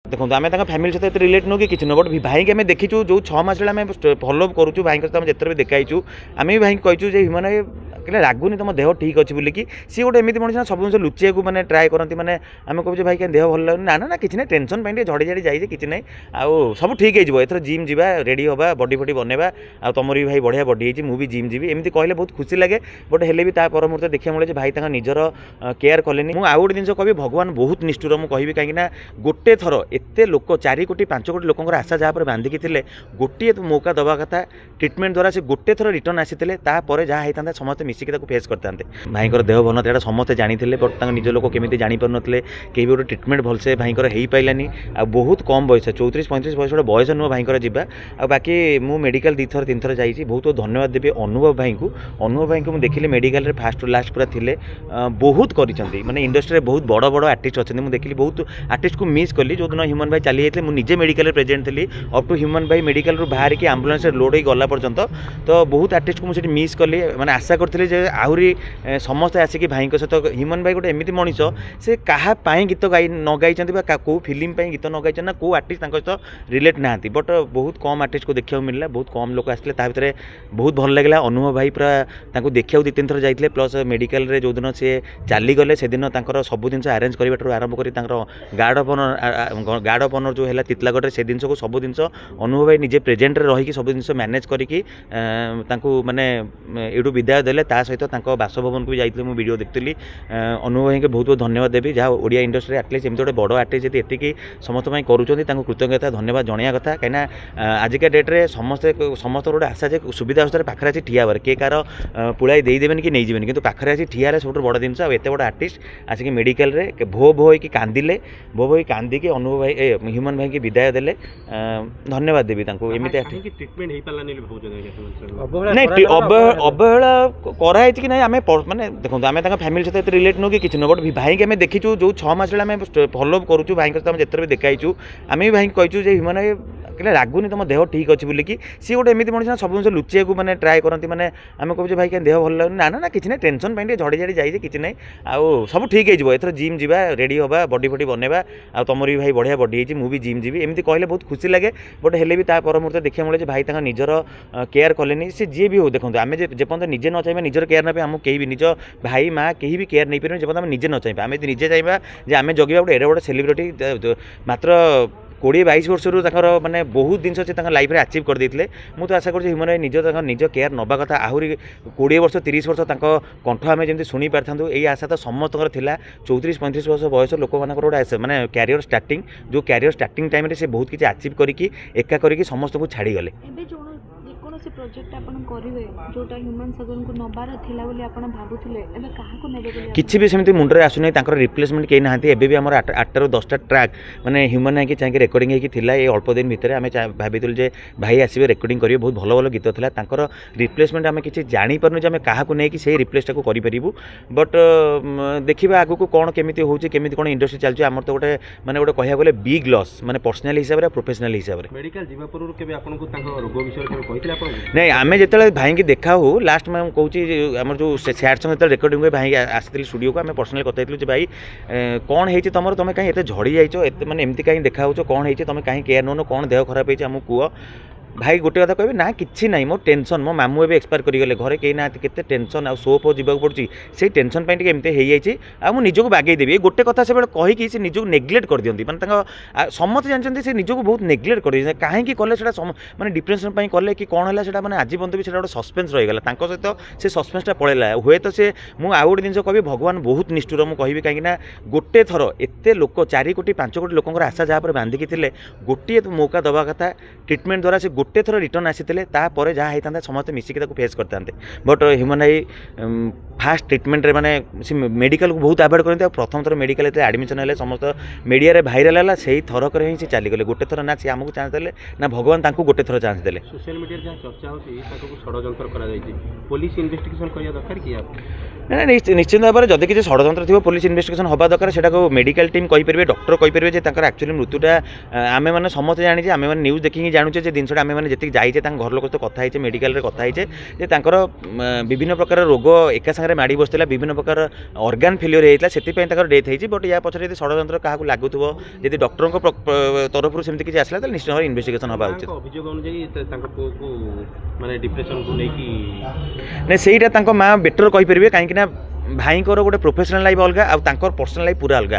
देखो आम फैमिली सहित रिलेट नु कि किसी नुह बट भाई की आम देखीचु जो 6 मास आम फॉलो करूँ भाई जिते भी देखाईचु आम भी भाई कहीचु ह्यूमन कहले लगुनि तुम देह ठीक अच्छी बोलिकी सी गोटे एमती मनीष सब जिन लुचिया मैंने ट्राए करती मैंने आम कहूँ भाई क्या देह भल लगुनि ना ना किसी ना टेंशन पे झड़ी झाड़ी जाइए कि ना आउ सब ठीक हो एथर जिम जा रेडी हवा बडी फडी बनवा आ तुम भी भाई बढ़िया बडी है मुझे जिम जी एमती कहले बहुत खुशी लगे बट हेले भी पर मुहूर्त देखा मिले भाई निजर केयर कले मुझे आउ गोटे जिन कह भगवान बहुत निष्ठुर मुझे कहि कहीं गोटे थर एत लोक 4 कोटी 5 कोटी लोक आशा जहाँ बांधिकी थे गोटे मौका दवा कथा ट्रिटमेंट द्वारा से गोटे थर रिटर्न आसी तापर जहाँ होता समस्त मिसिक फेस करते भाई देह भल ना समस्ते जानी बट निज लोक केमी जापर ना कहीं भी गोटे ट्रिटमेंट भलसे भाई हो पारानी आ बहुत कम बयस 34-35 बयस गोटे बयस नुह भाई जावा आ बाकी मु मेडिकल 2 थर 3 थर जाइए बहुत बहुत धन्यवाद देवी अनुभव भाई को मुझे देखिले मेडिकल फास्ट लास्ट पूरा थे बहुत कर माने इंडस्ट्री बहुत बड़ बड़ आर्टिस्ट अच्छे मुझे देखिली बहुत आर्टिस्ट को मिस कली जो दिन ह्यूमन भाई चली जाते मुझे मेडिकल प्रेजेंट थी अप टू ह्यूमन भाई मेडिकल बाहर की आम्बुलांस लोड हो गला पर्यंत तो बहुत आर्टिस्ट को मुझे मिस कली मैंने आशा करी आहरी समस्ते आसिक भाई सहित ह्यूमन भाई गोटे एमती मनीष से क्या गीत गाई न गाई कौ फिल्म गीत न गाई ना कौ आर्टिस्ट सहित रिलेट ना बट बहुत कम आर्टिस्ट को देखा मिलला बहुत कम लोग आसते भितर बहुत भल लगे अनुभव भाई पूरा देखा 2-3 थर जाते प्लस मेडिकल जो दिन सी चलीगले से दिन सब जिन अरेंज करने आरंभ कर गार्ड अफ ऑनर जो है तितलागढ़ से जिन को सब जिन अनुभव भाई निजे प्रेजेंट रही सब जिन मैनेज करके माने एटू विदाय देले सहित बासभवन को भी जाइए मुझे वीडियो देखी अनुभव भाई के बहुत बहुत धन्यवाद देवी जहाँ ओडिया इंडस्ट्री एटलिस्ट एमती गोटे बड़ आर्टिस्ट जी एति समस्त करुँच कृतज्ञता धन्यवाद जनाया कथा कहीं आजिका डेट्रे समस्ते गोटे आशा जे सुविधा अवस्था पाखे आसी ठिया किए कार पुड़ाई देदेनि कि नहीं कि पाखे आसी ठिया सब बड़ जिन एत बड़ आर्टिस्ट आसिक मेडिकल भो भो होगी कांदिले भो भो होगी अनुभव भाई ह्यूमन भाई की विदाय देले धन्यवाद देवी ट्रिटमेंट नहीं अवहेला कराई कि ना आम मैंने देखो आम फैमिली सहित रिलेट नु कि किसी नुह बट भाई की आम देखीचु जो 6 मास आम फॉलो करूँ भाई जिते भी देखाईचु आम भी भाई कहीचु ह्यूमन कहले लगुनि तुम देह ठीक अच्छी बोलिकी सी गोटे एमती मनीष सब जिन लुचिया मैंने ट्राए करती मैंने आम कहूँ भाई क्या देह भल लगुनि ना ना किसी ना टेंशन पे झड़ी झाड़ी जाइए कि ना आउ सब ठीक हो एथर जिम जा रेडी हवा बडी फडी बनवा आ तुम भी भाई बढ़िया बडी है मुझे जिम जी एमती कहले बहुत खुशी लगे बट हेले भी पर मुहूर्त देखा मिले भाई निजर केयर कले सी जी भी हो देखो आम जेपर्यंत निजे न चाहिए निजर केयर ना आमको कहीं भी निज भाई माँ कहीं भी केयर नहीं पारे जब निजे न चाहिए आम निजे चाहिए आम जगह गोटे एडे बड़े सेलिब्रिटी मात्र 20-22 वर्ष माने बहुत जिन से लाइफ में अचीव करते मुझे तो आशा कर निज केयर नवा कथा आहरी 20 वर्ष 30 वर्ष कंठ आम जमी शुणी पार यही आशा तो समस्त 34-35 वर्ष बयस लोक गोटे माने कैरियर स्टार्टिंग जो कैरियर स्टार्टिंग टाइम से बहुत किसी अचीव करके एका करके समस्त को छाड़ीगले प्रोजेक्ट आपण करिवे जोटा ह्यूमन सजन को नबार थिला बोली आपण भाबुथिले एबे काहा को नेबे बोली किछि भी सेमति मुंडरे आसुनै तांकर रिप्लेसमेंट केही नाहंती एबे भी हमर 8 रो 10 टा ट्रैक माने ह्यूमन है कि चाहे रेकॉर्डिंग है कि थिला ए अल्प दिन भितर आमे भाबितुल जे भाई आसीबे रेकॉर्डिंग करिवे बहुत भलो भलो गीत थिला तांकर रिप्लेसमेंट आमे किछि जानि परनु जे आमे काहा को नै कि सेही रिप्लेस टा को करि परिबु बट देखिबा आगु को कोन केमिति होउची केमिति कोन इंडस्ट्री चलची हमर तो गोटे माने गोटे कहिया बोले बिग लॉस माने पर्सनल हिसाब रे प्रोफेशनल हिसाब रे मेडिकल जीवा परु केबे आपन को तांकर रोग विषय केबे कहितले आपन नहीं आम जो भाई की देखा हो लास्ट में कहूँ आम जो सैड सॉन्ग जो रेकर्डिंग हुए भाई आसी स्टूडियो को आम पर्सनल कथी भाई कौन है तुम तुम कहीं झड़ी जाइए मैंने एमती कहीं देखा कौन है तुम कहीं केयर नौन कौन देह खराब है आमको कह भाई गोटे कथा कहे ना कि ना मो टेंशन मो मामू एवं एक्सपायर करगले घरे कहीं ना के टेंशन आ सोप जावाक पड़ी से टेंशन पर एमती हो मुझे निजक बागेदेवी गोटे कथा से कहीकि से निजक नेग्लेक्ट कर दिखती मैंने समस्त जानते से निजक बहुत नेग्लेक्ट कर कहीं कले मैंने डिप्रेशन कले कि कौन है मैंने आज पर्यंत भी गोटे सस्पेन्स रहीगला सहित से सस्पेन्सटा पड़ेगा हुए तो से मुझे आउ गोटे जिन कह भगवान बहुत निष्ठुर मुझे कहि कहीं गोटे थर एत लोक 4 कोटी 5 कोटी लोक आशा जहाँ बांधिकी थे गोटे मौका दवा कथा ट्रिटमेंट द्वारा से गोटे थर रिटर्न आसी तापर जहाँ होता समस्त मिसिक फेस करते बट ह्यूमन भाई फास्ट ट्रिटमेंट रे माने मेडिकल को बहुत अवॉइड करते प्रथम थर मेडिकल एडमिशन है समस्त मीडिया रे भाइराल है से थरक ही से चलीगले गोटे थर ना सी आमको चान्स देले ना भगवान तांको गोटे थर चान्स देले सोशल मीडिया जहाँ चर्चा होती षड्यंत्र पुलिस इन्वेस्टिगेशन करिया दरकार कि ना निश्चित भाव में जदि किसी षड्यंत्र थी पुलिस इन्वेस्टिगेशन हवा दरकार सेटा मेडिकल टीम कहींपर डॉक्टर कहींपर एक्चुअली मृत्युटा आम मैंने समस्त जानी आम मैंने न्यूज देखिए जानुचे जे जिनसा आम मैंने जी जाइए घर लोक सहित कथा मेडिकल कथाइचे विभिन्न प्रकार रोग एका सागर माड़ी बसला विभिन्न प्रकार ऑर्गन फेलियर होता से डेथ होती बट या पछे यदि षड्यंत्र क्या लगुव यदि डॉक्टर तरफ सेमती किसी आसला तो निश्चित भाव इन्वेस्टिगेशन हवा उचित अभियोग अनुଯାयी माने डिप्रेशन को लेकिन नहीं सहीटा माँ बेटर कहींपर कहीं भाई गोटे प्रोफेशनल लाइफ अलग आउ पर्सनल लाइफ पूरा अलग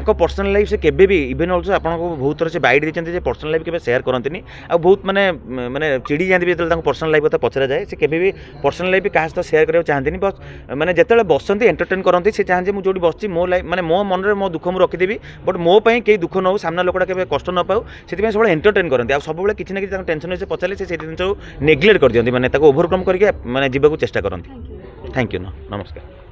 पर्सनल लाइफ से केबे भी इवेन ऑल्सो आपको बहुत थर से बाइट देते पर्सनल लाइफ के शेयर करते आ बहुत माने माने चिड़ी जाती जो पर्सनल लाइफ पचरा जाए से केबे भी पर्सनल लाइफ क्या सहित शेयर करने चाहती बस माने जिते बसती एंटरटेन करती से चाहते मुझे जो बस मो लाइफ माने मो मन में मो दुख मुझे रखीदेवी बट मो पर कई दुख न हो सामना लोकटा के कष्ट न पाऊ से सब एंटरटेन करते आ सब किसी ना कि टेंशन से पचारे से जिन नेग्लेक्ट कर दिखती मैंने ओभरकम करके माने जीवा चेष्टा करती थैंक यू नमस्कार।